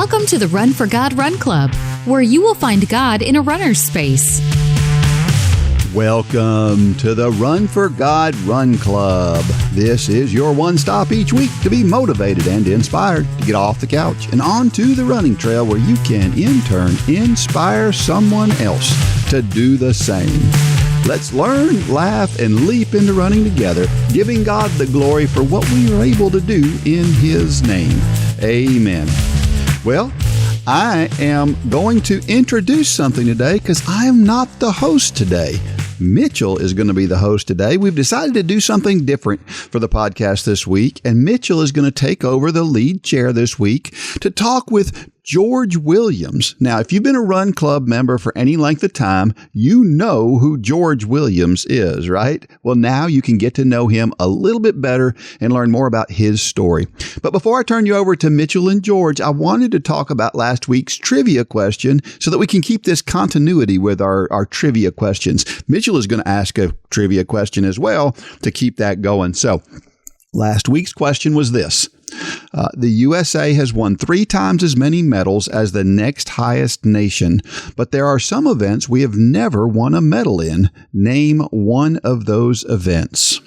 Welcome to the Run for God Run Club, where you will find God in a runner's space. Welcome to the Run for God Run Club. This is your one stop each week to be motivated and inspired to get off the couch and onto the running trail where you can in turn inspire someone else to do the same. Let's learn, laugh, and leap into running together, giving God the glory for what we are able to do in His name. Amen. Well, I am going to introduce something today because I am not the host today. Mitchell is going to be the host today. We've decided to do something different for the podcast this week, and Mitchell is going to take over the lead chair this week to talk with George Williams. Now, if you've been a Run Club member for any length of time, you know who George Williams is, right? Well, now you can get to know him a little bit better and learn more about his story. But before I turn you over to Mitchell and George, I wanted to talk about last week's trivia question so that we can keep this continuity with our trivia questions. Mitchell is going to ask a trivia question as well to keep that going. So, last week's question was this. The USA has won 3 times as many medals as the next highest nation, but there are some events we have never won a medal in. Name one of those events.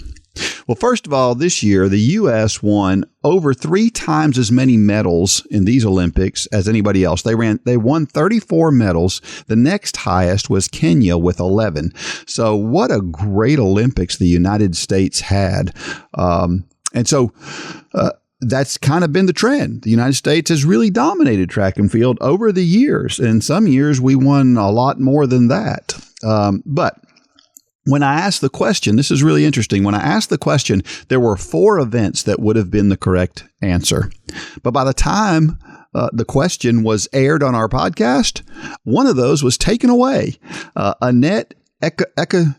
Well, first of all, this year, the U.S. won over 3 times as many medals in these Olympics as anybody else. They won 34 medals. The next highest was Kenya with 11. So what a great Olympics the United States had. That's kind of been the trend. The United States has really dominated track and field over the years. And some years we won a lot more than that. But when I asked the question, this is really interesting. When I asked the question, there were 4 events that would have been the correct answer. But by the time the question was aired on our podcast, one of those was taken away. Annette Ekakunawoke.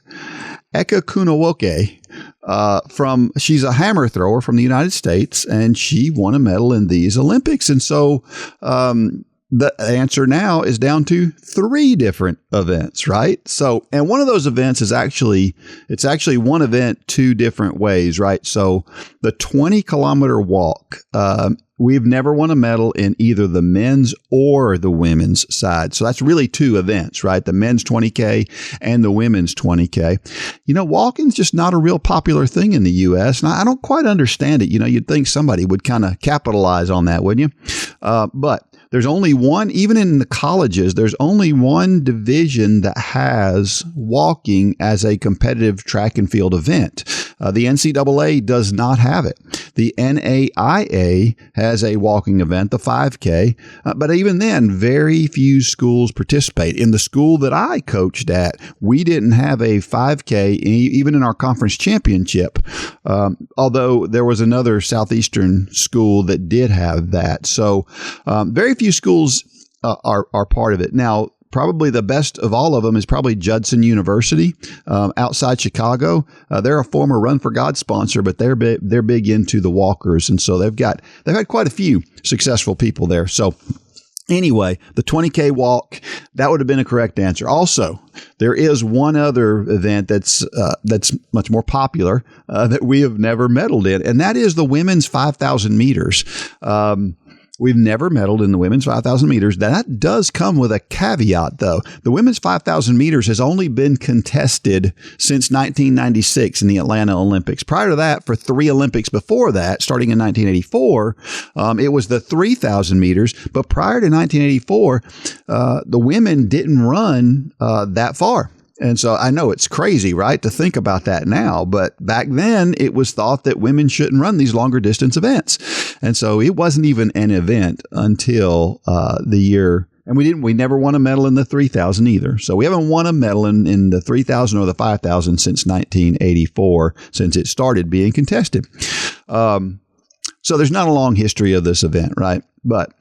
She's a hammer thrower from the United States, and she won a medal in these Olympics. And so the answer now is down to 3 different events, right? So, and one of those events is actually one event 2 different ways, right? So the 20-kilometer walk, we've never won a medal in either the men's or the women's side. So that's really 2 events, right? The men's 20K and the women's 20K. You know, walking's just not a real popular thing in the U.S., and I don't quite understand it. You know, you'd think somebody would kind of capitalize on that, wouldn't you? But there's only one, even in the colleges, there's only one division that has walking as a competitive track and field event. The NCAA does not have it. The NAIA has a walking event, the 5K, but even then, very few schools participate. In the school that I coached at, we didn't have a 5K, even in our conference championship, although there was another Southeastern school that did have that. So very few schools are part of it. Now, probably the best of all of them is probably Judson University outside Chicago. They're a former Run for God sponsor, but they're big into the walkers, and so they've had quite a few successful people there. So anyway, the 20K walk, that would have been a correct answer. Also, there is one other event that's much more popular that we have never medaled in, and that is the women's 5,000 meters. We've never medaled in the women's 5,000 meters. That does come with a caveat, though. The women's 5,000 meters has only been contested since 1996 in the Atlanta Olympics. Prior to that, for 3 Olympics before that, starting in 1984, it was the 3,000 meters. But prior to 1984, the women didn't run that far. And so I know it's crazy, right, to think about that now. But back then, it was thought that women shouldn't run these longer distance events. And so it wasn't even an event until the year. And we never won a medal in the 3,000 either. So we haven't won a medal in the 3,000 or the 5,000 since 1984, since it started being contested. So there's not a long history of this event, right? But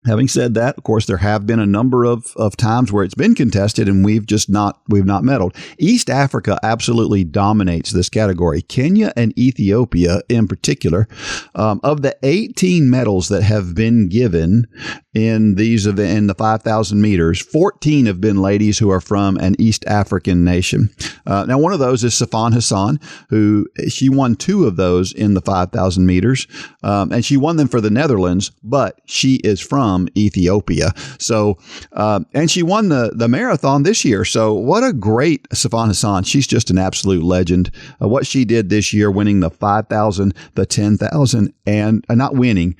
having said that, of course, there have been a number of times where it's been contested and we've not medaled. East Africa absolutely dominates this category. Kenya and Ethiopia in particular. Of the 18 medals that have been given, in the 5,000 meters. 14 have been ladies who are from an East African nation. Now, one of those is Safan Hassan, who she won 2 of those in the 5,000 meters, and she won them for the Netherlands, but she is from Ethiopia. So, and she won the marathon this year. So what a great Safan Hassan. She's just an absolute legend. What she did this year, winning the 5,000, the 10,000, and not winning,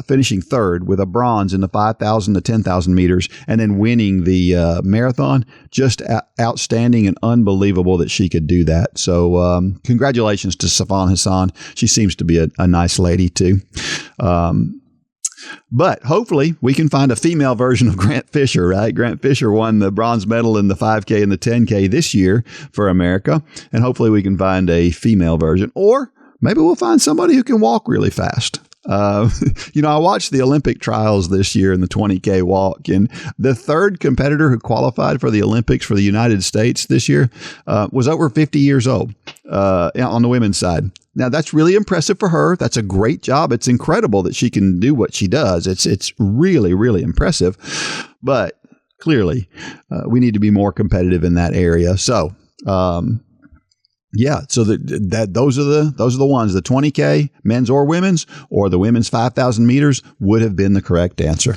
finishing third with a bronze in the 5,000 to 10,000 meters, and then winning the marathon. Just outstanding and unbelievable that she could do that. So congratulations to Safan Hassan. She seems to be a nice lady too. But hopefully we can find a female version of Grant Fisher, right? Grant Fisher won the bronze medal in the 5K and the 10K this year for America. And hopefully we can find a female version, or maybe we'll find somebody who can walk really fast. I watched the Olympic trials this year in the 20K walk, and the third competitor who qualified for the Olympics for the United States this year was over 50 years old on the women's side. Now, that's really impressive for her. That's a great job. It's incredible that she can do what she does. It's really, really impressive. But clearly, we need to be more competitive in that area. So, yeah, so those are the ones. The 20K, men's or women's, or the women's 5,000 meters would have been the correct answer.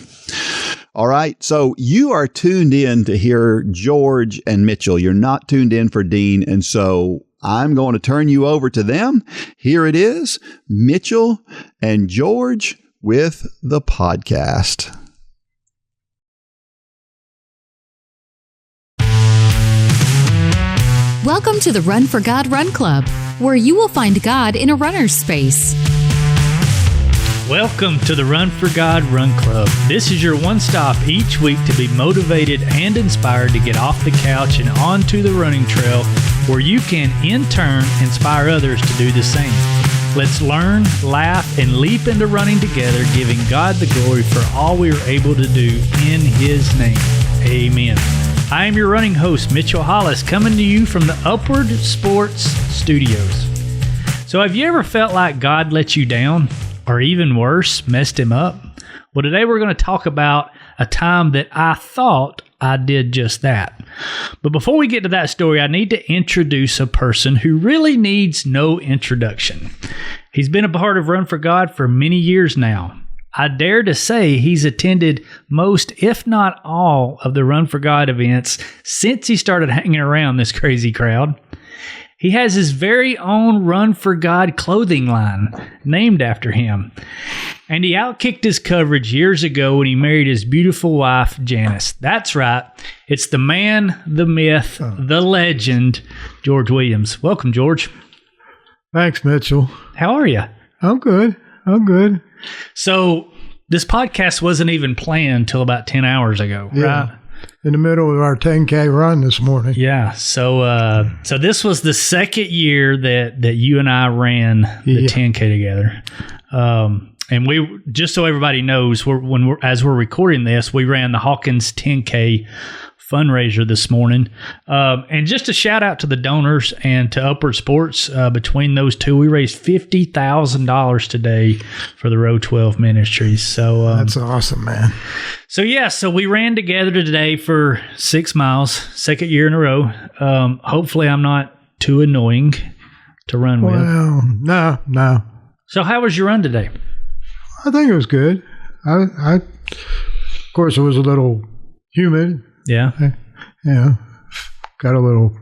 All right, so you are tuned in to hear George and Mitchell. You're not tuned in for Dean, and so I'm going to turn you over to them. Here it is, Mitchell and George with the podcast. Welcome to the Run for God Run Club, where you will find God in a runner's space. Welcome to the Run for God Run Club. This is your one stop each week to be motivated and inspired to get off the couch and onto the running trail, where you can in turn inspire others to do the same. Let's learn, laugh, and leap into running together, giving God the glory for all we are able to do in His name. Amen. I am your running host, Mitchell Hollis, coming to you from the Upward Sports Studios. So have you ever felt like God let you down, or even worse, messed Him up? Well, today we're going to talk about a time that I thought I did just that. But before we get to that story, I need to introduce a person who really needs no introduction. He's been a part of Run for God for many years now. I dare to say he's attended most, if not all, of the Run for God events since he started hanging around this crazy crowd. He has his very own Run for God clothing line named after him. And he outkicked his coverage years ago when he married his beautiful wife, Janice. That's right. It's the man, the myth, the legend, George Williams. Welcome, George. Thanks, Mitchell. How are you? I'm good. So this podcast wasn't even planned till about 10 hours ago, right? In the middle of our 10K run this morning. Yeah. So this was the second year that you and I ran the 10K together. And we, just so everybody knows, as we're recording this, we ran the Hawkins 10K fundraiser this morning. And just a shout out to the donors and to Upward Sports. Between those two, we raised $50,000 today for the Row 12 Ministries. So that's awesome, man. So we ran together today for 6 miles, second year in a row. Hopefully I'm not too annoying to run with. Well, no. So how was your run today? I think it was good. I of course, it was a little humid. Yeah. Yeah. Got a little.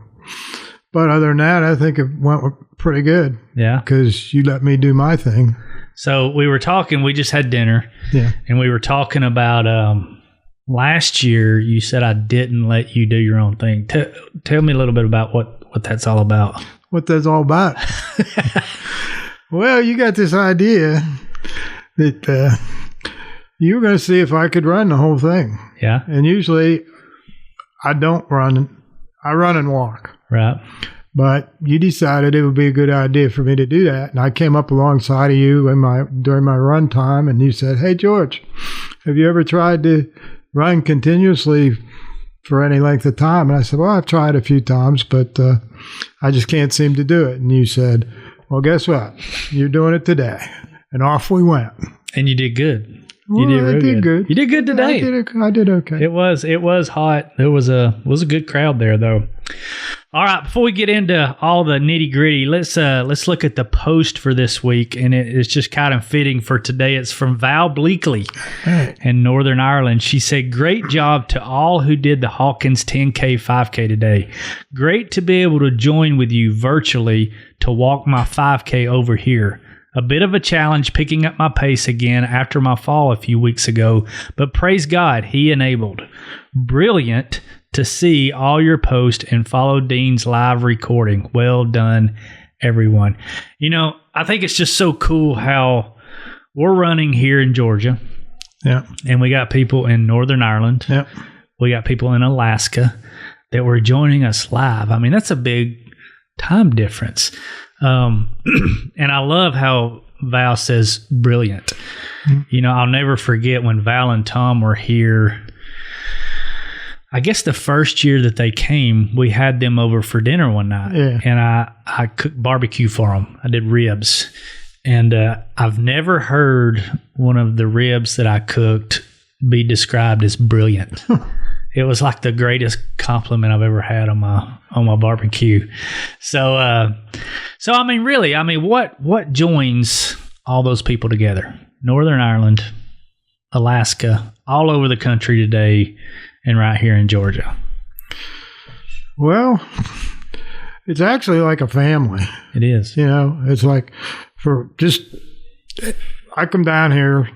But other than that, I think it went pretty good. Yeah. Because you let me do my thing. So we were talking, we just had dinner. Yeah. And we were talking about last year, you said I didn't let you do your own thing. Tell me a little bit about what that's all about. What that's all about? Well, you got this idea that you were going to see if I could run the whole thing. Yeah. And usually I don't run. I run and walk. Right. But you decided it would be a good idea for me to do that. And I came up alongside of you during my run time, and you said, "Hey, George, have you ever tried to run continuously for any length of time?" And I said, "Well, I've tried a few times, but I just can't seem to do it." And you said, "Well, guess what? You're doing it today." And off we went. And you did good. You did really good. You did good today. I did okay. It was hot. It was a good crowd there though. All right, before we get into all the nitty gritty, let's look at the post for this week, and it's just kind of fitting for today. It's from Val Bleakley in Northern Ireland. She said, "Great job to all who did the Hawkins 10K 5K today. Great to be able to join with you virtually to walk my 5K over here. A bit of a challenge picking up my pace again after my fall a few weeks ago, but praise God, he enabled. Brilliant to see all your posts and follow Dean's live recording. Well done, everyone." You know, I think it's just so cool how we're running here in Georgia. Yeah. And we got people in Northern Ireland. Yeah. We got people in Alaska that were joining us live. I mean, that's a big time difference. And I love how Val says brilliant. Mm-hmm. You know, I'll never forget when Val and Tom were here. I guess the first year that they came, we had them over for dinner one night. Yeah. And I cooked barbecue for them. I did ribs. And I've never heard one of the ribs that I cooked be described as brilliant. It was like the greatest compliment I've ever had on my barbecue. So I mean, really, I mean, what joins all those people together? Northern Ireland, Alaska, all over the country today, and right here in Georgia. Well, it's actually like a family. It is. You know, it's like I come down here,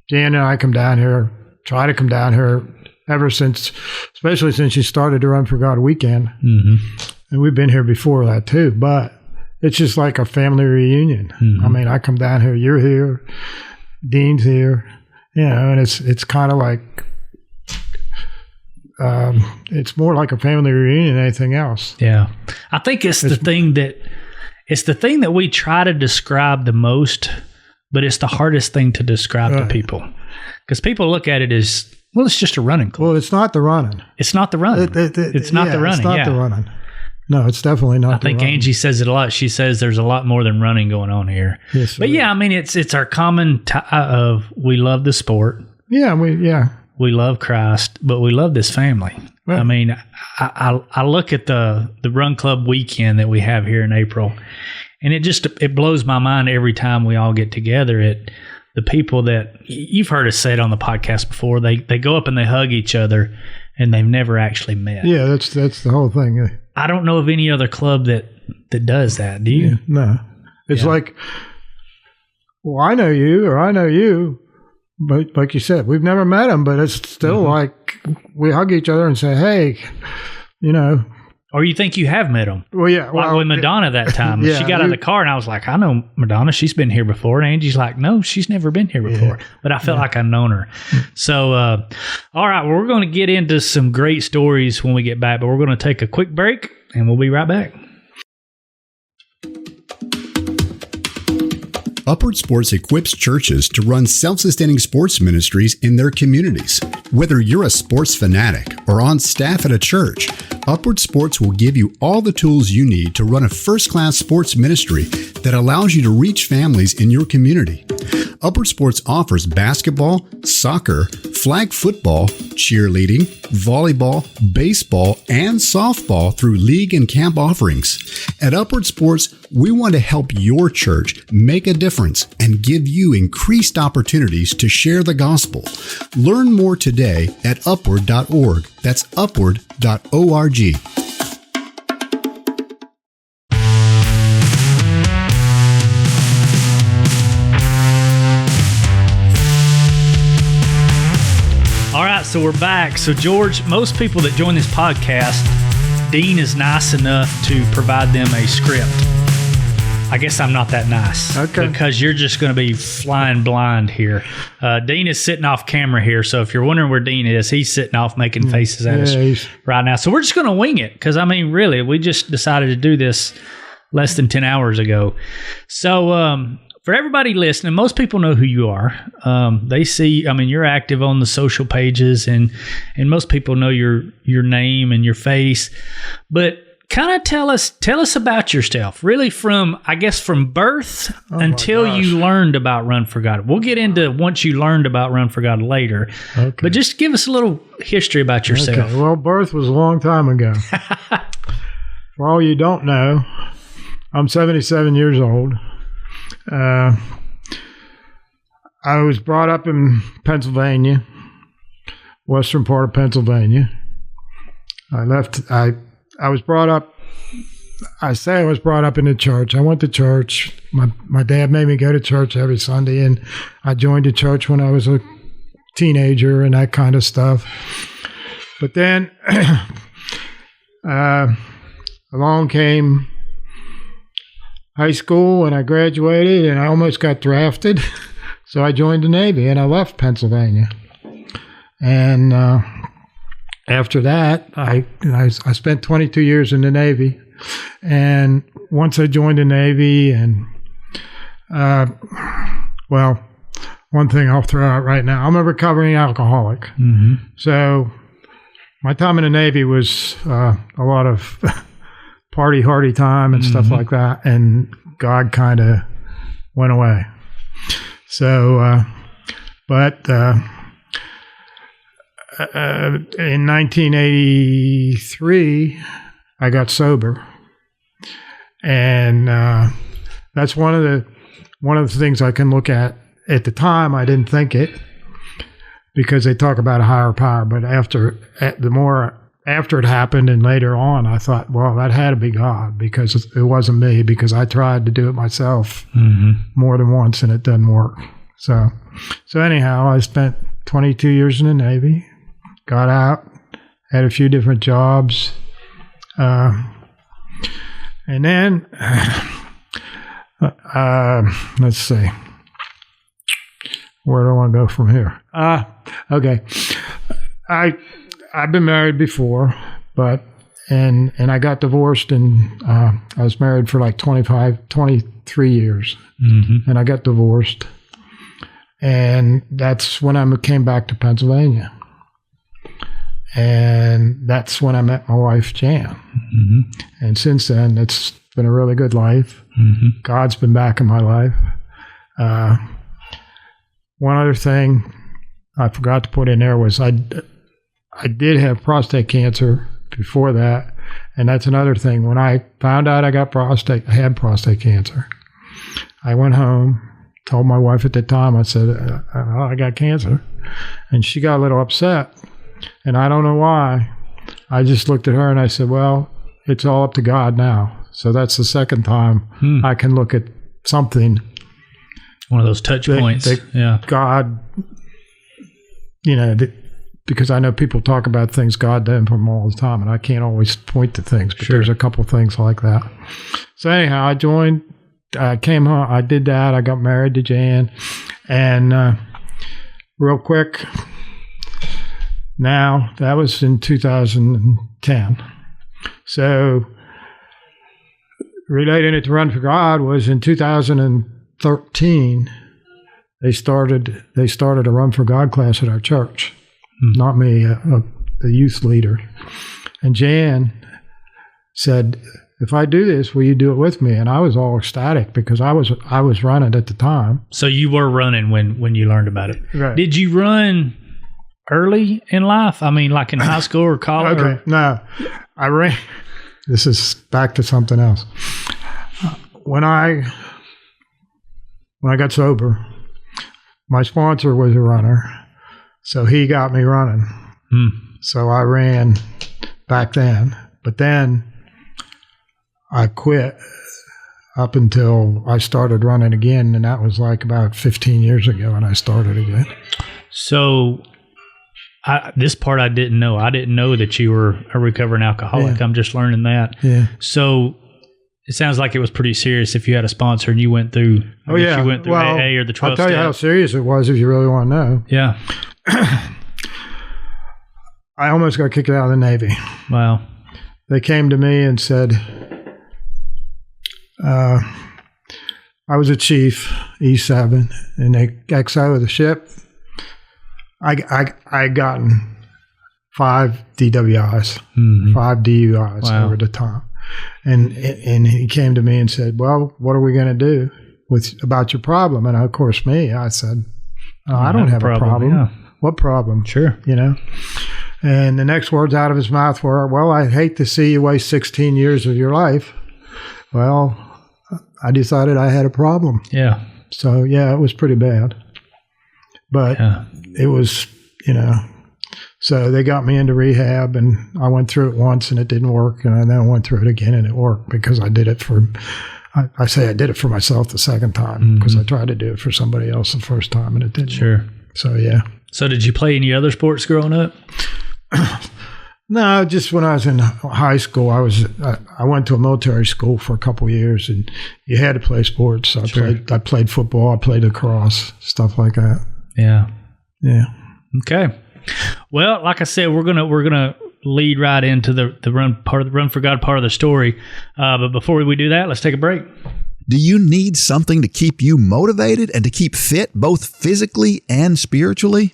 Jan and I come down here, try to come down here ever since, especially since you started to Run for God weekend. Mm-hmm. And we've been here before that too, but it's just like a family reunion. Mm-hmm. I mean, I come down here, you're here, Dean's here, you know, and it's kind of like, it's more like a family reunion than anything else. Yeah. I think it's the thing that we try to describe the most, but it's the hardest thing to describe to people. Because people look at it as, well, it's just a running club. Well, it's not the running. It's not the running. It's not the running. It's not the running. No, it's definitely not. I think Angie says it a lot. She says there's a lot more than running going on here. Yes, but yeah, I mean, it's our common of we love the sport. Yeah, we love Christ, but we love this family. Right. I mean, I look at the Run Club weekend that we have here in April, and it blows my mind every time we all get together. The people that you've heard us say it on the podcast before, they go up and they hug each other, and they've never actually met. Yeah, that's the whole thing. I don't know of any other club that does that. Do you? Yeah, no. It's like, well, I know you, or I know you, but like you said, we've never met them, but it's still like we hug each other and say, hey, you know. Or you think you have met them. Well, yeah. Like with Madonna that time. She got out of the car and I was like, I know Madonna. She's been here before. And Angie's like, no, she's never been here before. Yeah. But I felt like I'd known her. So, all right. Well, we're going to get into some great stories when we get back. But we're going to take a quick break and we'll be right back. Upward Sports equips churches to run self-sustaining sports ministries in their communities. Whether you're a sports fanatic or on staff at a church, Upward Sports will give you all the tools you need to run a first-class sports ministry that allows you to reach families in your community. Upward Sports offers basketball, soccer, flag football, cheerleading, volleyball, baseball, and softball through league and camp offerings. At Upward Sports, we want to help your church make a difference and give you increased opportunities to share the gospel. Learn more today at upward.org. That's upward.org. All right, so we're back. So, George, most people that join this podcast, Dean is nice enough to provide them a script. I guess I'm not that nice. Okay. Because you're just going to be flying blind here. Dean is sitting off camera here, so if you're wondering where Dean is, he's sitting off making faces at us right now. So we're just going to wing it because, I mean, really, we just decided to do this less than 10 hours ago. So, for everybody listening, most people know who you are. They see, I mean, you're active on the social pages and most people know your name and your face. But kind of tell us about yourself, really from birth until you learned about Run for God. We'll get into once you learned about Run for God later, but just give us a little history about yourself. Okay. Well, birth was a long time ago. For all you don't know, I'm 77 years old. I was brought up in Pennsylvania, western part of Pennsylvania. I was brought up in the church. I went to church. My dad made me go to church every Sunday, and I joined the church when I was a teenager and that kind of stuff. But then along came high school, and I graduated, and I almost got drafted. So I joined the Navy, and I left Pennsylvania. And after that, I spent 22 years in the Navy. And once I joined the Navy, and one thing I'll throw out right now, I'm a recovering alcoholic. Mm-hmm. So my time in the Navy was a lot of party hardy time and stuff like that, and God kind of went away. So, in 1983, I got sober, and that's one of the things I can look at. At the time, I didn't think it, because they talk about a higher power. But after it happened and later on, I thought, well, that had to be God, because it wasn't me, because I tried to do it myself more than once and it doesn't work. So anyhow, I spent 22 years in the Navy, got out, had a few different jobs, and then let's see, where do I want to go from here? Okay, I've been married before, and I got divorced, and I was married for like 23 years, and I got divorced, and that's when I came back to Pennsylvania, and that's when I met my wife, Jan, and since then, it's been a really good life. God's been back in my life. One other thing I forgot to put in there was I did have prostate cancer before that, and that's another thing. When I found out I had prostate cancer, I went home, told my wife at the time, I said, I got cancer, and she got a little upset, and I don't know why. I just looked at her and I said, well, it's all up to God now. So that's the second time I can look at something. One of those touch points. Yeah. God, because I know people talk about things God done for them all the time, and I can't always point to things, but there's a couple things like that. So anyhow, I came home, I did that, I got married to Jan, and real quick, now, that was in 2010. So relating it to Run for God was in 2013, they started a Run for God class at our church. Not me, the youth leader. And Jan said, if I do this, will you do it with me? And I was all ecstatic, because I was running at the time. So you were running when you learned about it. Right. Did you run early in life? I mean, like in high school or college? Okay, no. I ran. This is back to something else. When I got sober, my sponsor was a runner, so he got me running. So I ran back then, but then I quit up until I started running again, and that was like about 15 years ago, and I started again. So this part I didn't know. I didn't know that you were a recovering alcoholic. Yeah. I'm just learning that. Yeah. So it sounds like it was pretty serious if you had a sponsor and you went through, you went through AA or the 12 I'll tell you how serious it was if you really want to know. Yeah. I almost got kicked out of the Navy. Wow. They came to me and said, I was a chief, E7, and they XO of the ship. I gotten 5 DWIs, 5 DUIs over the time. And he came to me and said, well, what are we going to do about your problem? And of course, I said, I don't have a problem. Yeah. What problem? Sure. And the next words out of his mouth were, well, I'd hate to see you waste 16 years of your life. Well, I decided I had a problem. Yeah. So, yeah, it was pretty bad. But it was, so they got me into rehab, and I went through it once and it didn't work. And then I went through it again and it worked because I did it I say I did it for myself the second time because I tried to do it for somebody else the first time and it didn't. Sure. So, yeah. So did you play any other sports growing up? No, just when I was in high school, I went to a military school for a couple of years, and you had to play sports. So I played football, I played lacrosse, stuff like that. Yeah. Yeah. Okay. Well, like I said, we're gonna lead right into the run for God part of the story. But before we do that, let's take a break. Do you need something to keep you motivated and to keep fit both physically and spiritually?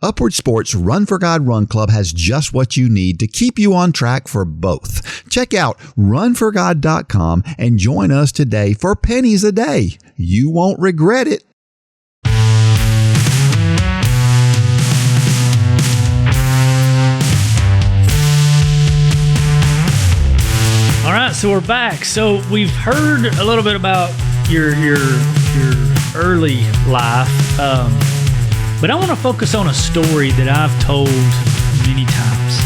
Upward Sports Run for God Run Club has just what you need to keep you on track for both. Check out runforgod.com and join us today for pennies a day. You won't regret it. All right, so we're back. So we've heard a little bit about your early life. But I want to focus on a story that I've told many times.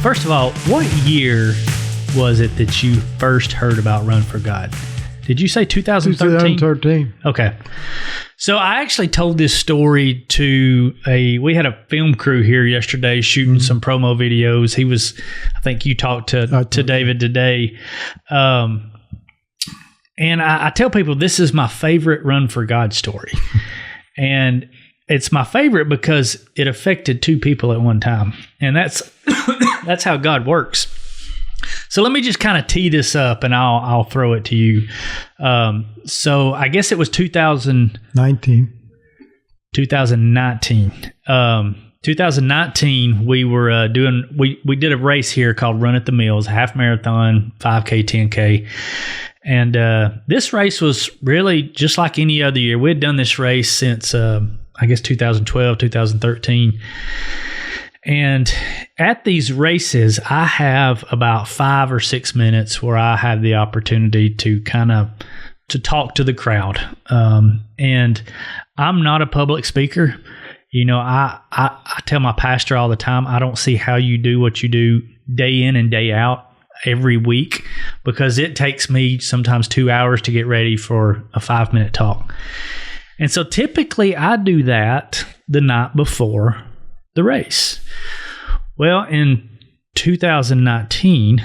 First of all, what year was it that you first heard about Run for God? Did you say 2013? 2013. Okay. So I actually told this story to we had a film crew here yesterday shooting some promo videos. I think you talked to David today. And I tell people this is my favorite Run for God story. And it's my favorite because it affected two people at one time. And that's how God works. So let me just kind of tee this up and I'll throw it to you. So I guess it was 2019. 2019, we were we did a race here called Run at the Mills, half marathon, 5K, 10K. And this race was really just like any other year. We had done this race since, I guess, 2012, 2013. And at these races, I have about 5 or 6 minutes where I have the opportunity to to talk to the crowd. And I'm not a public speaker. I tell my pastor all the time, I don't see how you do what you do day in and day out every week, because it takes me sometimes 2 hours to get ready for a 5-minute talk. And so typically I do that the night before the race. Well, in 2019,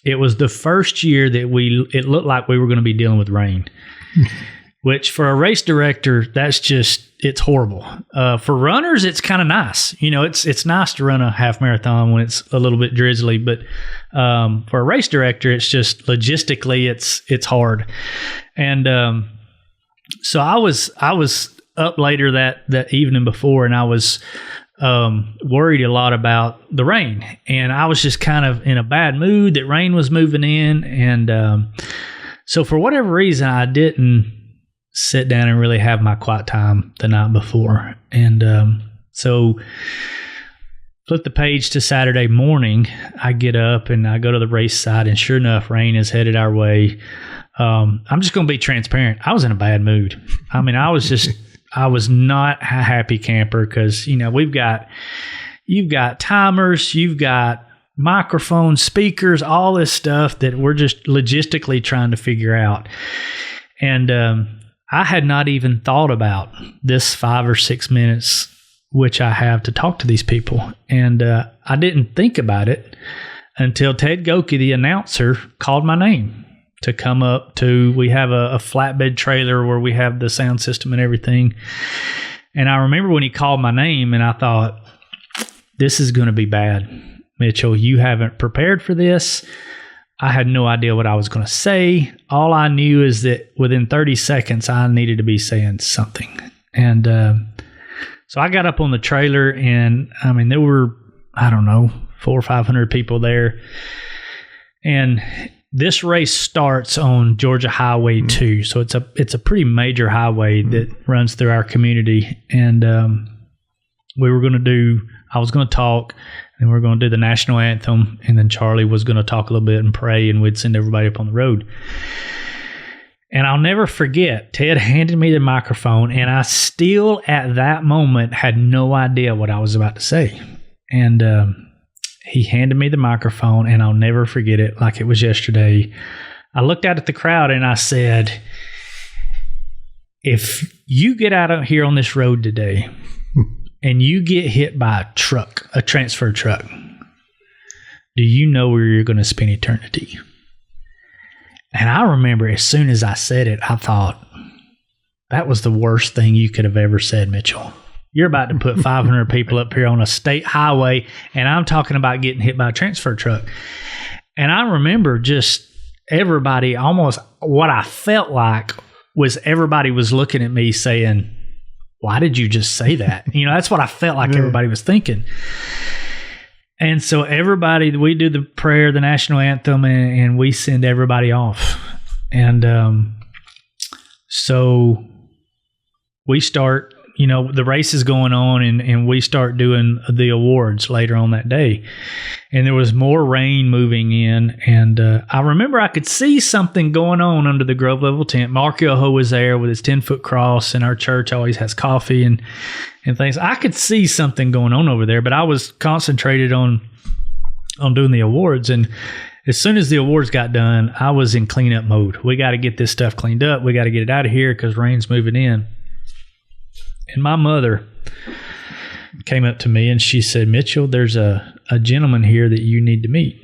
it was the first year that it looked like we were going to be dealing with rain, which for a race director, it's horrible. For runners, it's kind of nice. It's nice to run a half marathon when it's a little bit drizzly, but for a race director, it's just logistically, it's hard. And so I was up later that evening before, and I was worried a lot about the rain, and I was just kind of in a bad mood that rain was moving in, and so for whatever reason, I didn't sit down and really have my quiet time the night before. And so flip the page to Saturday morning. I get up and I go to the race site, and sure enough, rain is headed our way. I'm just going to be transparent. I was in a bad mood. I mean, I was not a happy camper because, you've got timers, you've got microphones, speakers, all this stuff that we're just logistically trying to figure out. And I had not even thought about this 5 or 6 minutes which I have to talk to these people. And I didn't think about it until Ted Goki, the announcer, called my name to come up to, we have a flatbed trailer where we have the sound system and everything. And I remember when he called my name, and I thought, this is going to be bad. Mitchell, you haven't prepared for this. I had no idea what I was going to say. All I knew is that within 30 seconds, I needed to be saying something. And so I got up on the trailer, and I mean, there were I don't know, 400 or 500 people there. And this race starts on Georgia Highway 2. So it's a pretty major highway that runs through our community. And I was going to talk, and we were going to do the national anthem, and then Charlie was going to talk a little bit and pray, and we'd send everybody up on the road. And I'll never forget, Ted handed me the microphone, and I still at that moment had no idea what I was about to say. And he handed me the microphone, and I'll never forget it like it was yesterday. I looked out at the crowd and I said, if you get out here on this road today and you get hit by a transfer truck, do you know where you're going to spend eternity? And I remember as soon as I said it, I thought, that was the worst thing you could have ever said, Mitchell. You're about to put 500 people up here on a state highway, and I'm talking about getting hit by a transfer truck. And I remember just everybody, almost what I felt like was everybody was looking at me saying, why did you just say that? That's what I felt like everybody was thinking. And so everybody, we do the prayer, the national anthem, and we send everybody off. And so we start, the race is going on, and we start doing the awards later on that day. And there was more rain moving in. And I remember I could see something going on under the Grove Level tent. Mark Yoho was there with his 10-foot cross, and our church always has coffee and things. I could see something going on over there, but I was concentrated on doing the awards. And as soon as the awards got done, I was in cleanup mode. We got to get this stuff cleaned up. We got to get it out of here because rain's moving in. And my mother came up to me and she said, Mitchell, there's a gentleman here that you need to meet.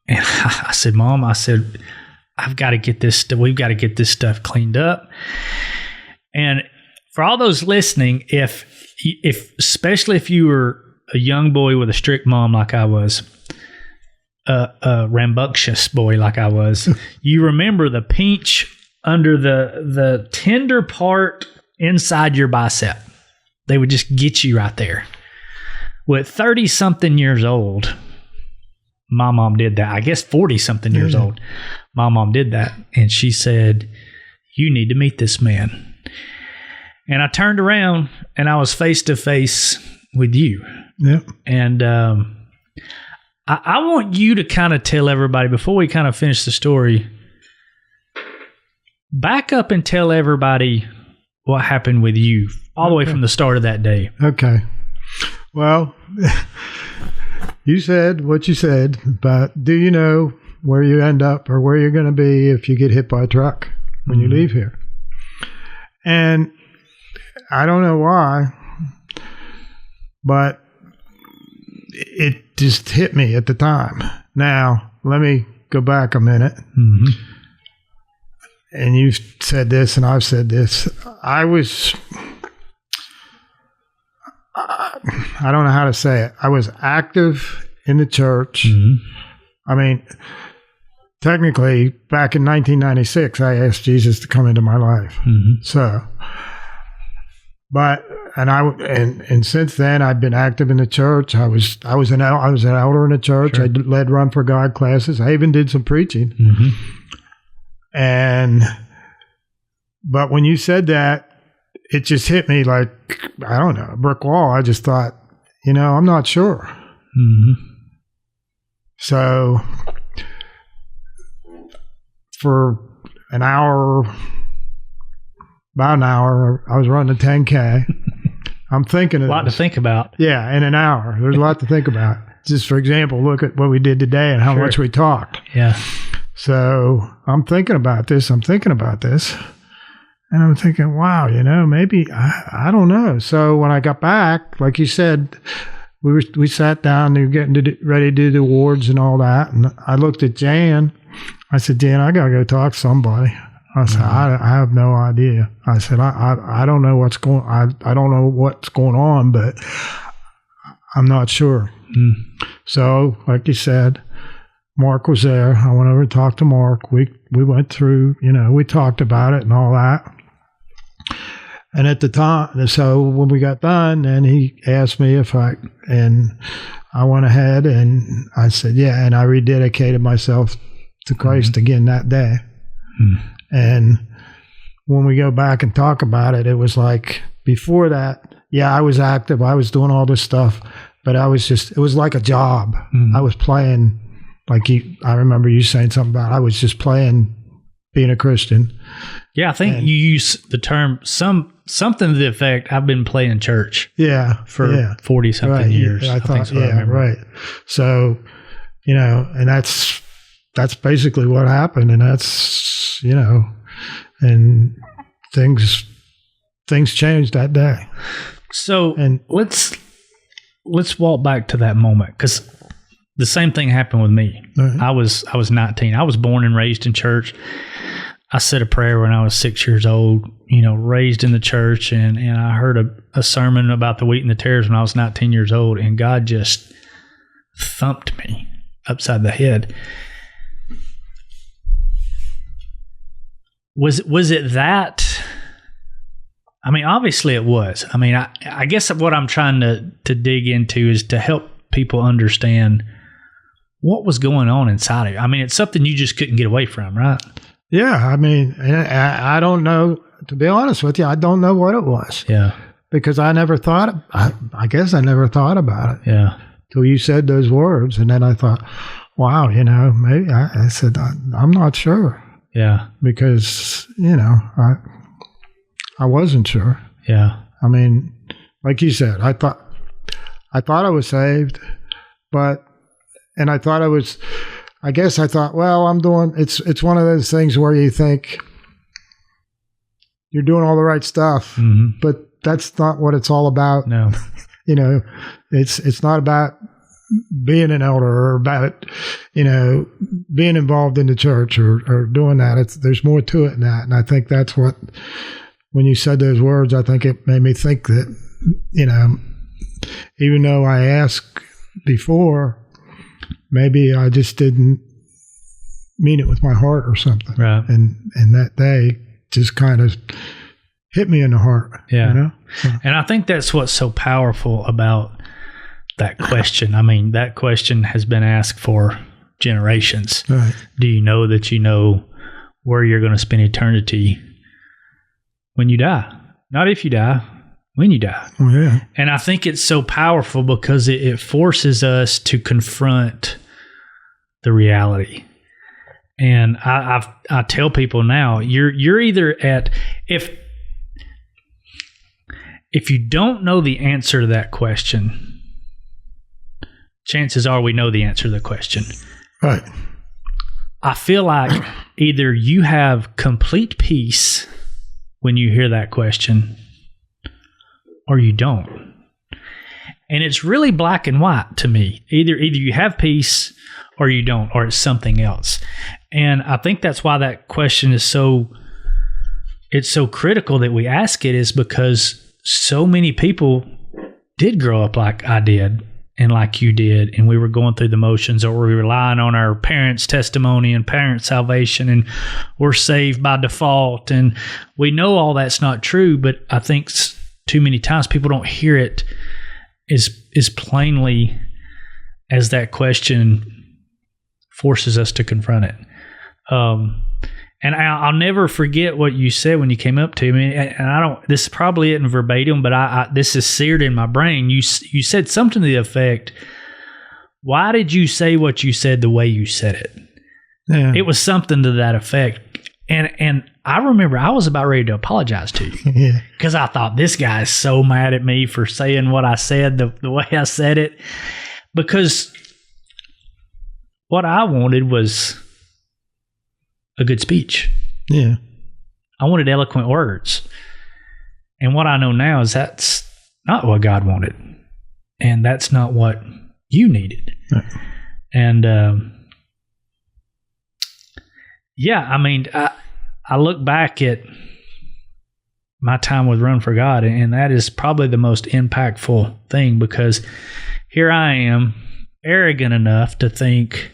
And I said, Mom, I've got to get this. We've got to get this stuff cleaned up. And for all those listening, if especially if you were a young boy with a strict mom like I was, a rambunctious boy like I was, you remember the pinch under the tender part inside your bicep. They would just get you right there. With 30-something years old, my mom did that. I guess 40-something years old, my mom did that. And she said, you need to meet this man. And I turned around and I was face to face with you. Yep. And I want you to kind of tell everybody, before we kind of finish the story, back up and tell everybody what happened with you all the way from the start of that day. Okay. Well, you said what you said, but do you know where you end up or where you're going to be if you get hit by a truck when you leave here? And I don't know why, but it just hit me at the time. Now, let me go back a minute. Mm-hmm. And you've said this and I've said this. I don't know how to say it. I was active in the church. Mm-hmm. I mean, technically, back in 1996, I asked Jesus to come into my life. Mm-hmm. So, but and since then, I've been active in the church. I was an elder in the church. Sure. I led Run for God classes. I even did some preaching. Mm-hmm. But when you said that, it just hit me like, I don't know, a brick wall. I just thought, I'm not sure. Mm-hmm. So for about an hour, I was running a 10K. I'm thinking of a lot to think about. Yeah, in an hour. There's a lot to think about. Just for example, look at what we did today and how much we talked. Yeah. So I'm thinking about this. And I'm thinking, wow, maybe, I don't know. So when I got back, like you said, we sat down, they were getting ready to do the awards and all that. And I looked at Jan. I said, Jan, I got to go talk to somebody. I said, I have no idea. I said, I don't know what's going on. I don't know what's going on, but I'm not sure. Mm. So like you said, Mark was there. I went over and talked to Mark. We went through, we talked about it and all that. And at the time, so when we got done, and he asked me and I went ahead and I said, yeah, and I rededicated myself to Christ again that day. And when we go back and talk about it, it was like before that, yeah, I was active. I was doing all this stuff, but it was like a job. I was playing, I remember you saying something about, I was just playing being a Christian. Yeah, I think you use the term something to the effect, I've been playing church for 40-something years. I thought, right. So, and that's basically what happened. And that's, and things changed that day. So let's walk back to that moment, because the same thing happened with me. Right. I was 19. I was born and raised in church. I said a prayer when I was 6 years old, raised in the church, and I heard a sermon about the wheat and the tares when I was 19 years old, and God just thumped me upside the head. Was it that? I mean, obviously it was. I mean, I guess what I'm trying to dig into is to help people understand what was going on inside of you. I mean, it's something you just couldn't get away from, right? Yeah, I mean, I don't know, to be honest with you, I don't know what it was. Yeah. Because I never thought, I guess I never thought about it. Yeah. Till you said those words, and then I thought, wow, maybe, I said, I'm not sure. Yeah. Because, I wasn't sure. Yeah. I mean, like you said, I thought I was saved, and I thought I thought, well, it's one of those things where you think you're doing all the right stuff, but that's not what it's all about. No. It's not about being an elder or about, being involved in the church or doing that. There's more to it than that. And I think that's what, when you said those words, I think it made me think that, even though I asked before, maybe I just didn't mean it with my heart or something. Right. And that day just kind of hit me in the heart. Yeah. And I think that's what's so powerful about that question. I mean, that question has been asked for generations. Right. Do you know that you know where you're going to spend eternity when you die? Not if you die, when you die. Oh, yeah. And I think it's so powerful because it forces us to confront the reality. And I tell people now, you're either at, if you don't know the answer to that question, chances are we know the answer to the question. Right. I feel like either you have complete peace when you hear that question, or you don't. And it's really black and white to me. Either you have peace or you don't, or it's something else. And I think that's why that question is so critical that we ask it, is because so many people did grow up like I did and like you did, and we were going through the motions, or we were relying on our parents' testimony and parents' salvation, and we're saved by default. And we know all that's not true, but I think too many times people don't hear it as plainly as that question forces us to confront it. And I'll never forget what you said when you came up to me. And this probably isn't verbatim, but this is seared in my brain. You said something to the effect, why did you say what you said the way you said it? Yeah. It was something to that effect. And I remember I was about ready to apologize to you because I thought, this guy is so mad at me for saying what I said the way I said it, because what I wanted was a good speech. Yeah. I wanted eloquent words. And what I know now is that's not what God wanted. And that's not what you needed. Right. And I mean, I look back at my time with Run for God, and that is probably the most impactful thing, because here I am, arrogant enough to think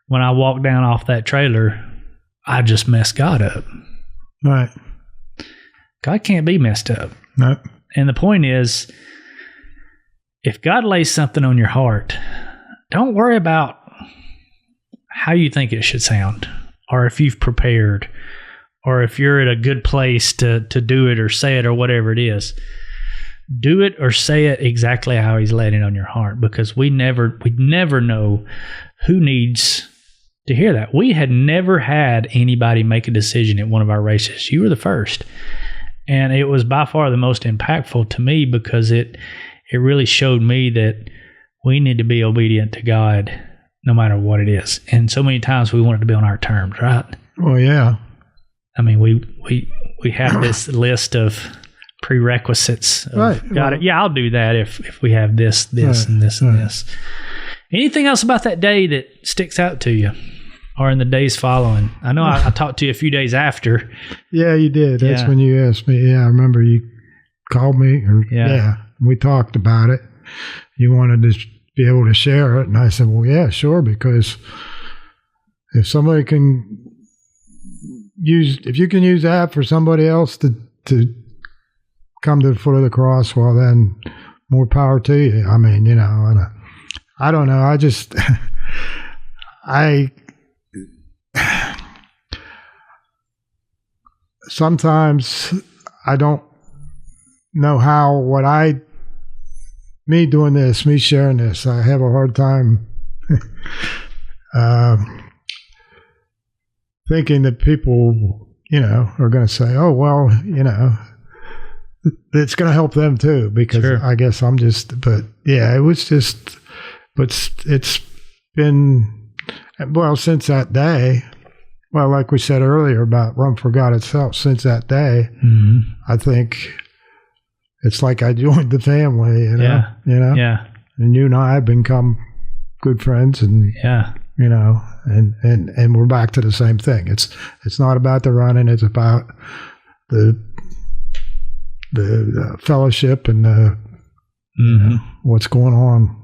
when I walk down off that trailer, I just messed God up. Right. God can't be messed up. Nope. And the point is, if God lays something on your heart, don't worry about how you think it should sound, or if you've prepared, or if you're at a good place to do it or say it or whatever it is. Do it or say it exactly how He's laid it on your heart, because we never know who needs to hear that. We had never had anybody make a decision at one of our races. You were the first. And it was by far the most impactful to me, because it really showed me that we need to be obedient to God no matter what it is. And so many times we want it to be on our terms, right? Well, yeah. I mean, we have this list of prerequisites. Right. Got it. Yeah, I'll do that if we have this, Right. and this, and this. Anything else about that day that sticks out to you, or in the days following? I know I talked to you a few days after. Yeah, you did. That's Yeah. when you asked me. Yeah, I remember you called me. We talked about it. You wanted to be able to share it. And I said, well, yeah, sure, because if somebody can if you can use that for somebody else to come to the foot of the cross, well, then more power to you. I mean, you know, and I don't know. I just, sometimes I don't know how, me doing this, me sharing this, I have a hard time thinking that people, you know, are going to say, oh, well, you know, it's going to help them too, because Sure. I guess I'm just, but yeah, it was just, but it's been, well, since that day, well, like we said earlier about Run for God itself, since that day, Mm-hmm. I think it's like I joined the family, you know, Yeah. Yeah. and you and I have become good friends, and Yeah. you know, and we're back to the same thing. It's not about the running; it's about the fellowship and the Mm-hmm. what's going on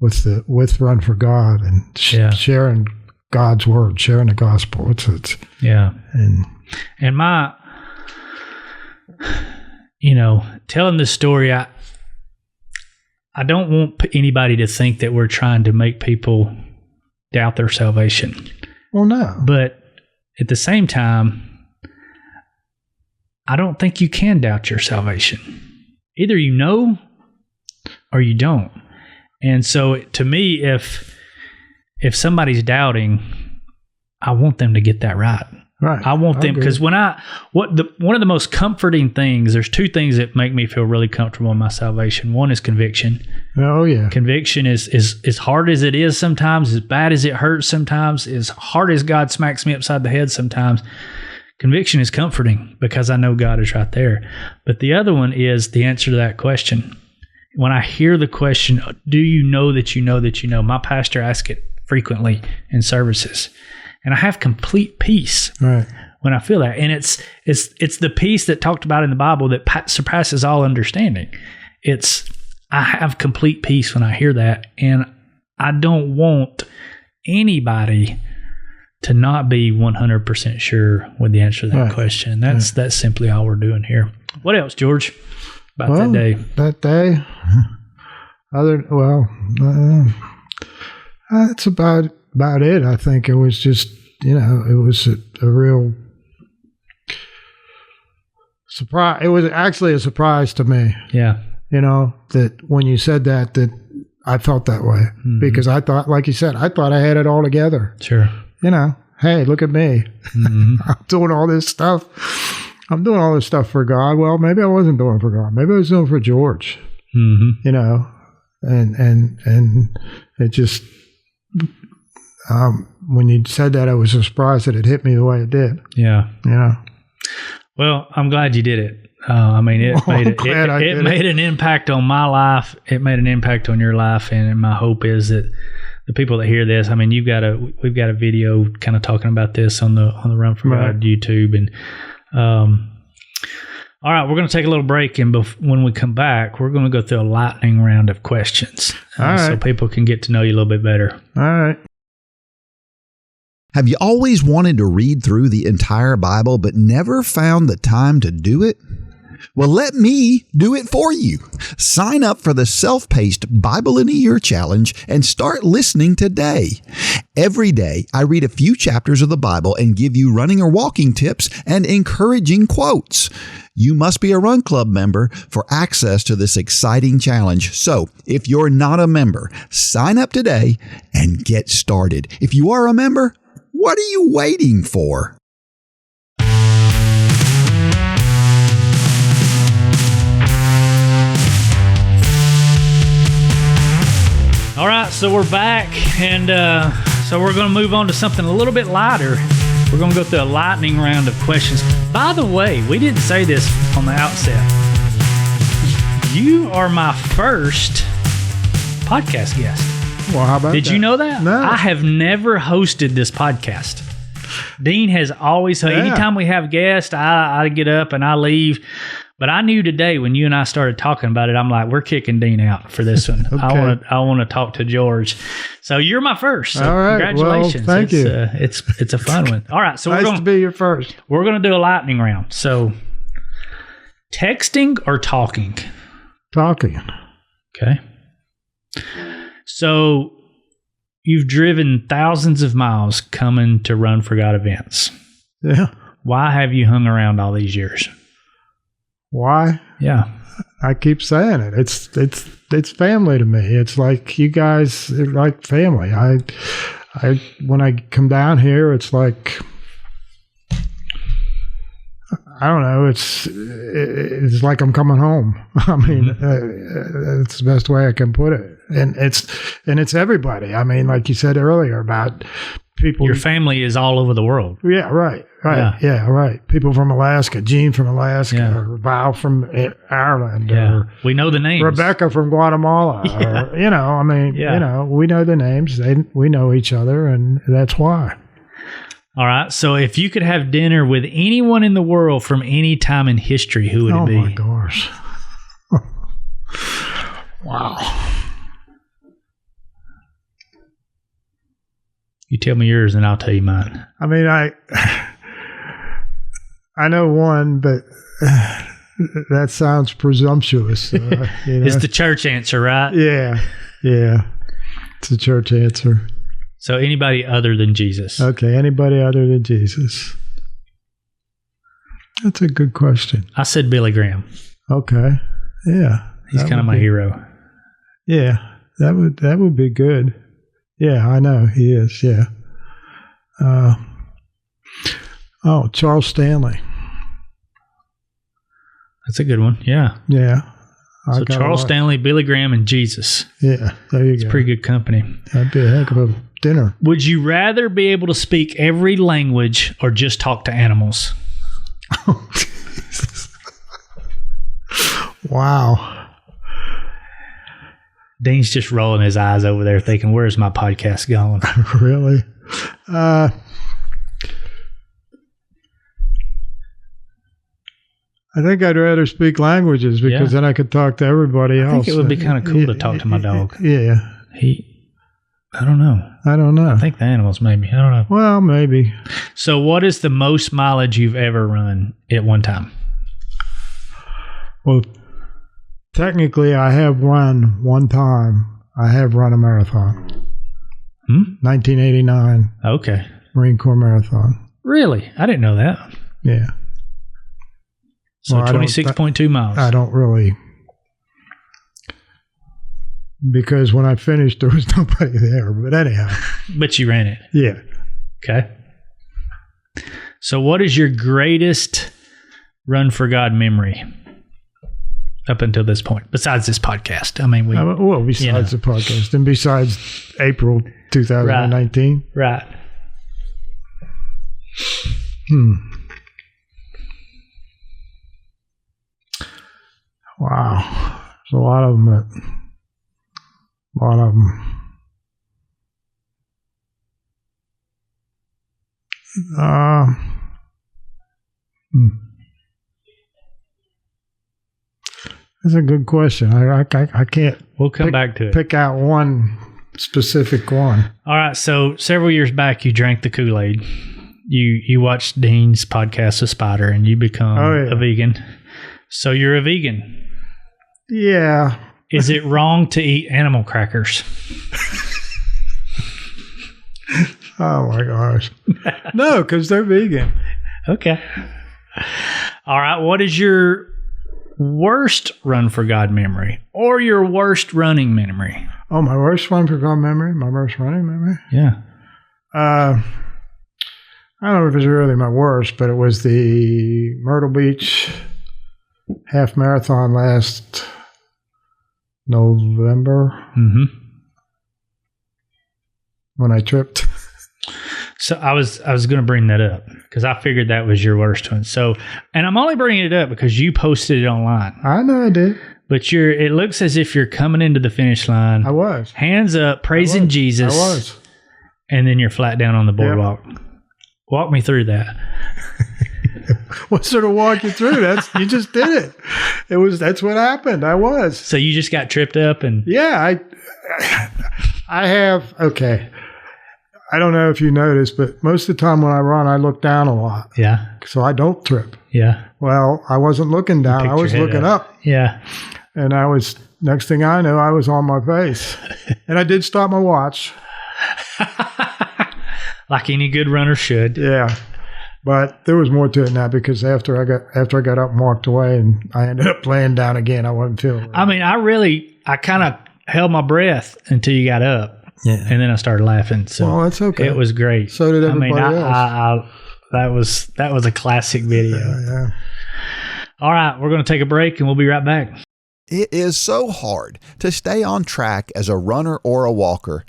with Run for God and sharing God's word, sharing the gospel. It's Yeah. And my, you know, telling this story, I don't want anybody to think that we're trying to make people doubt their salvation. well, no, But at the same time, I don't think you can doubt your salvation. Either you know or you don't. And so to me, if somebody's doubting, I want them to get that right. right? I want them, agree. because one of the most comforting things, there's two things that make me feel really comfortable in my salvation. One is conviction. Oh yeah, Conviction is as hard as it is sometimes, as bad as it hurts sometimes, as hard as God smacks me upside the head sometimes. Conviction is comforting because I know God is right there. But the other one is the answer to that question. When I hear the question, do you know that you know that you know? My pastor asks it frequently in services. And I have complete peace right. when I feel that. And it's the peace that talked about in the Bible that surpasses all understanding. I have complete peace when I hear that. And I don't want anybody to not be 100% sure with the answer to that Right. question. That's simply all we're doing here. What else, George, about that day? That day, that's about it. I think it was just, you know, it was a real surprise. It was actually a surprise to me, Yeah. you know, that when you said that I felt that way, because I thought, like you said, I thought I had it all together. Sure. You know, hey, look at me. Mm-hmm. I'm doing all this stuff. I'm doing all this stuff for God. Well, maybe I wasn't doing it for God. Maybe I was doing it for George. Mm-hmm. You know, and it just, when you said that, I was surprised that it hit me the way it did. Yeah. You know, Well, I'm glad you did it. I mean, it made an impact on my life. It made an impact on your life, and my hope is that the people that hear this, I mean, we've got a video kind of talking about this on the Run for God YouTube, and all right, we're going to take a little break, and when we come back, we're going to go through a lightning round of questions, All right. so people can get to know you a little bit better. all right. Have you always wanted to read through the entire Bible but never found the time to do it? Well, let me do it for you. Sign up for the self-paced Bible in a Year Challenge and start listening today. Every day, I read a few chapters of the Bible and give you running or walking tips and encouraging quotes. You must be a Run Club member for access to this exciting challenge. So, if you're not a member, sign up today and get started. If you are a member, what are you waiting for? All right, so we're back, and so we're going to move on to something a little bit lighter. We're going to go through a lightning round of questions. By the way, we didn't say this on the outset. You are my first podcast guest. Well, how about Did that? you know that? No. I have never hosted this podcast. Dean has always, anytime we have guests, I get up and I leave. But I knew today when you and I started talking about it, I'm like, we're kicking Dean out for this one. Okay. I want to talk to George. So you're my first. So all right. congratulations. Well, thank you. It's a fun one. All right. So nice to be your first. we're going to do a lightning round. So texting or talking? Talking. Okay. So you've driven thousands of miles coming to Run for God events. Yeah. Why have you hung around all these years? Why? Yeah. I keep saying it. It's family to me. It's like you guys are like family. I when I come down here, it's like I don't know. It's like I'm coming home. I mean, it's the best way I can put it. And it's everybody. I mean, like you said earlier about people. Your family is all over the world. Yeah, right. Yeah, right. People from Alaska, Gene from Alaska, or Val from Ireland, or we know the names. Rebecca from Guatemala, or we know the names. We know each other, and that's why. All right. So if you could have dinner with anyone in the world from any time in history, who would it be? Oh my gosh! Wow. You tell me yours, and I'll tell you mine. I mean, I know one, but that sounds presumptuous. It's the church answer, right? Yeah. It's a church answer. So anybody other than Jesus. Okay, anybody other than Jesus. That's a good question. I said Billy Graham. Okay. Yeah. He's kind of my hero. Yeah. That would be good. Yeah, I know he is. Yeah. Charles Stanley. That's a good one. Yeah. Yeah. So Charles Stanley, Billy Graham, and Jesus. Yeah, there you go. It's pretty good company. That'd be a heck of a dinner. Would you rather be able to speak every language or just talk to animals? Oh, Jesus. Wow. Dean's just rolling his eyes over there thinking, where's my podcast going? Really? I think I'd rather speak languages because then I could talk to everybody else. I think it would be kind of cool to talk to my dog. Yeah. I don't know. I think the animals maybe. I don't know. Well, maybe. So what is the most mileage you've ever run at one time? Well, technically I have run one time. I have run a marathon. 1989. Okay. Marine Corps Marathon. Really? I didn't know that. Yeah. So 26.2 miles. I don't really, because when I finished, there was nobody there. But anyhow. But you ran it. Yeah. Okay. So what is your greatest Run for God memory up until this point, besides this podcast? I mean, besides the podcast and besides April 2019. Right. Wow. There's a lot of them. That's a good question. I can't. We'll come back to it. Pick out one. specific one. All right. So several years back, you drank the Kool-Aid. You watched Dean's podcast with Spider, and you become a vegan. So you're a vegan. Yeah. Is it wrong to eat animal crackers? Oh my gosh. No, because they're vegan. Okay. All right. What is your worst run for God memory or your worst running memory? Oh, my worst run for God memory? My worst running memory? Yeah. I don't know if it's really my worst, but it was the Myrtle Beach half marathon last November when I tripped. So I was going to bring that up because I figured that was your worst one. So, and I'm only bringing it up because you posted it online. I know I did. But it looks as if you're coming into the finish line. I was. Hands up, praising Jesus. I was. And then you're flat down on the boardwalk. Yep. Walk me through that. What sort of walk you through? You just did it. That's what happened. I was. So you just got tripped up and yeah, I have. Okay. I don't know if you noticed, but most of the time when I run, I look down a lot. Yeah. So I don't trip. Yeah. Well, I wasn't looking down. I was looking up. Yeah. And next thing I know, I was on my face. And I did stop my watch. Like any good runner should. Yeah. But there was more to it than that because after I got up and walked away and I ended up laying down again, I wasn't feeling right. I mean, I kind of held my breath until you got up. Yeah. And then I started laughing. So well, that's okay. It was great. So did everybody else. That was a classic video. Yeah. All right, we're going to take a break and we'll be right back. It is so hard to stay on track as a runner or a walker.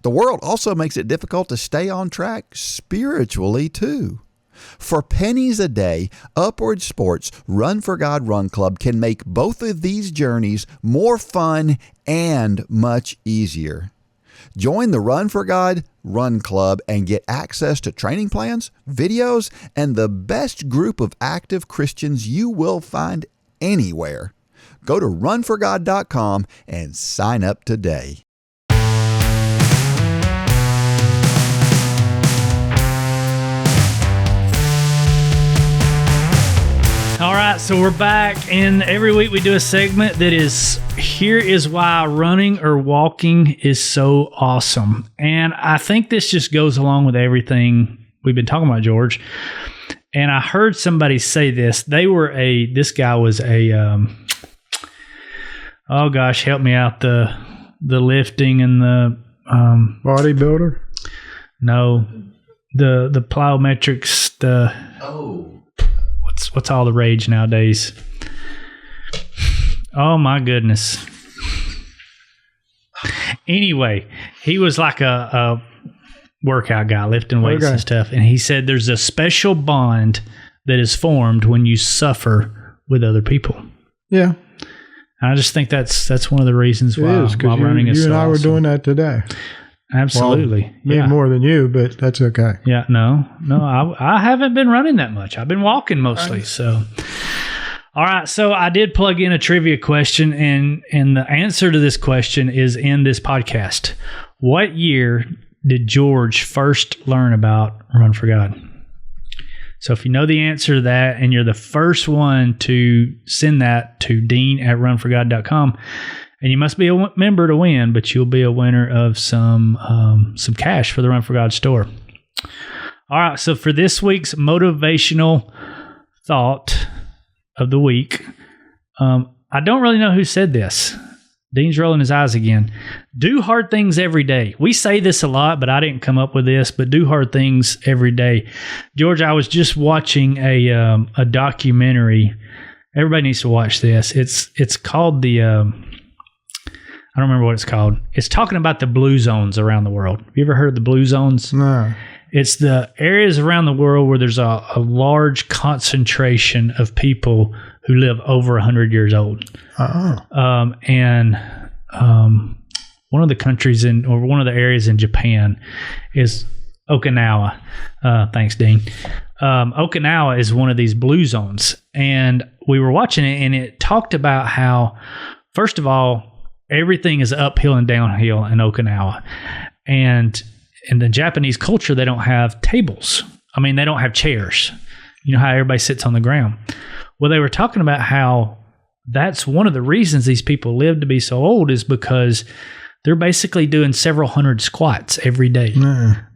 The world also makes it difficult to stay on track spiritually too. For pennies a day, Upward Sports Run for God Run Club can make both of these journeys more fun and much easier. Join the Run for God Run Club and get access to training plans, videos, and the best group of active Christians you will find anywhere. Go to runforgod.com and sign up today. All right, so we're back, and every week we do a segment that is, here is why running or walking is so awesome. And I think this just goes along with everything we've been talking about, George. And I heard somebody say this. This guy was a, oh gosh, help me out, the lifting and the... bodybuilder? No, the plyometrics, What's all the rage nowadays? Oh my goodness. Anyway, he was like a workout guy, lifting weights and stuff. And he said there's a special bond that is formed when you suffer with other people. Yeah. And I just think that's one of the reasons why running is so you and I were awesome. Doing that today. Absolutely. Well, more than you, but that's okay. Yeah, no, I haven't been running that much. I've been walking mostly. So, all right. So I did plug in a trivia question, and the answer to this question is in this podcast. What year did George first learn about Run for God? So if you know the answer to that, and you're the first one to send that to dean@runforgod.com, and you must be a member to win, but you'll be a winner of some cash for the Run for God store. All right, so for this week's motivational thought of the week, I don't really know who said this. Dean's rolling his eyes again. Do hard things every day. We say this a lot, but I didn't come up with this, but do hard things every day. George, I was just watching a documentary. Everybody needs to watch this. It's called I don't remember what it's called. It's talking about the blue zones around the world. Have you ever heard of the blue zones? No. It's the areas around the world where there's a large concentration of people who live over 100 years old. Oh. And one of the countries one of the areas in Japan is Okinawa. Thanks, Dean. Okinawa is one of these blue zones. And we were watching it, and it talked about how, first of all, everything is uphill and downhill in Okinawa. And in the Japanese culture, they don't have tables. I mean, they don't have chairs. You know how everybody sits on the ground. Well, they were talking about how that's one of the reasons these people live to be so old is because they're basically doing several hundred squats every day.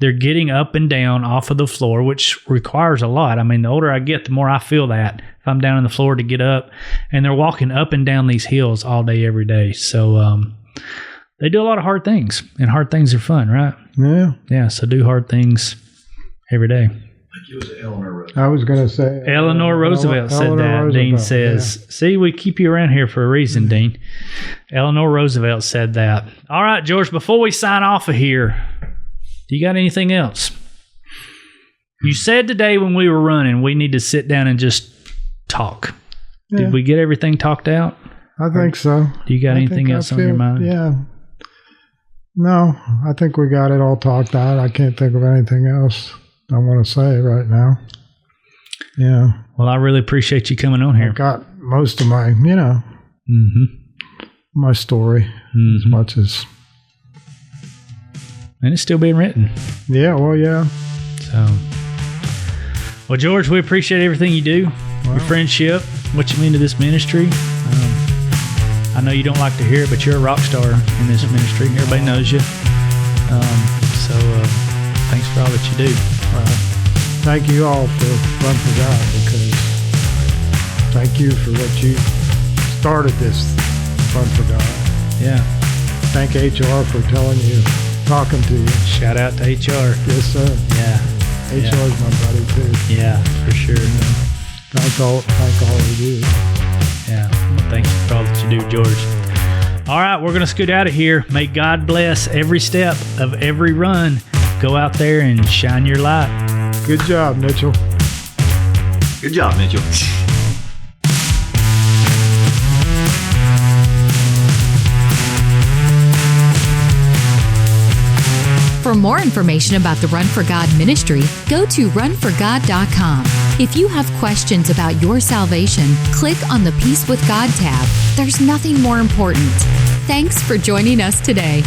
They're getting up and down off of the floor, which requires a lot. I mean, the older I get, the more I feel that if I'm down on the floor to get up. And they're walking up and down these hills all day, every day. So they do a lot of hard things, and hard things are fun, right? Yeah. Yeah, so do hard things every day. I was going to say Eleanor Roosevelt said that. Roosevelt, Dean says, yeah. See, we keep you around here for a reason, Dean. Eleanor Roosevelt said that. All right, George, before we sign off of here, do you got anything else? You said today when we were running, we need to sit down and just talk. Yeah. Did we get everything talked out? I think so. Do you got anything else on your mind? Yeah. No, I think we got it all talked out. I can't think of anything else I want to say right now. Yeah. Well, I really appreciate you coming on here. I got most of my, my story as much as. And it's still being written. Yeah, well, yeah. So, well, George, we appreciate everything you do, your friendship, what you mean to this ministry. I know you don't like to hear it, but you're a rock star in this ministry. Everybody knows you. So thanks for all that you do. Thank you all for Run for God, because thank you for what you started this Run for God. Yeah. Thank HR for talking to you. Shout out to HR. Yes, sir. Yeah. HR is my buddy too. Yeah, for sure. Thank all of you. Yeah. Well, thank you for all that you do, George. All right, we're going to scoot out of here. May God bless every step of every run. Go out there and shine your light. Good job, Mitchell. Good job, Mitchell. For more information about the Run for God ministry, go to runforgod.com. If you have questions about your salvation, click on the Peace with God tab. There's nothing more important. Thanks for joining us today.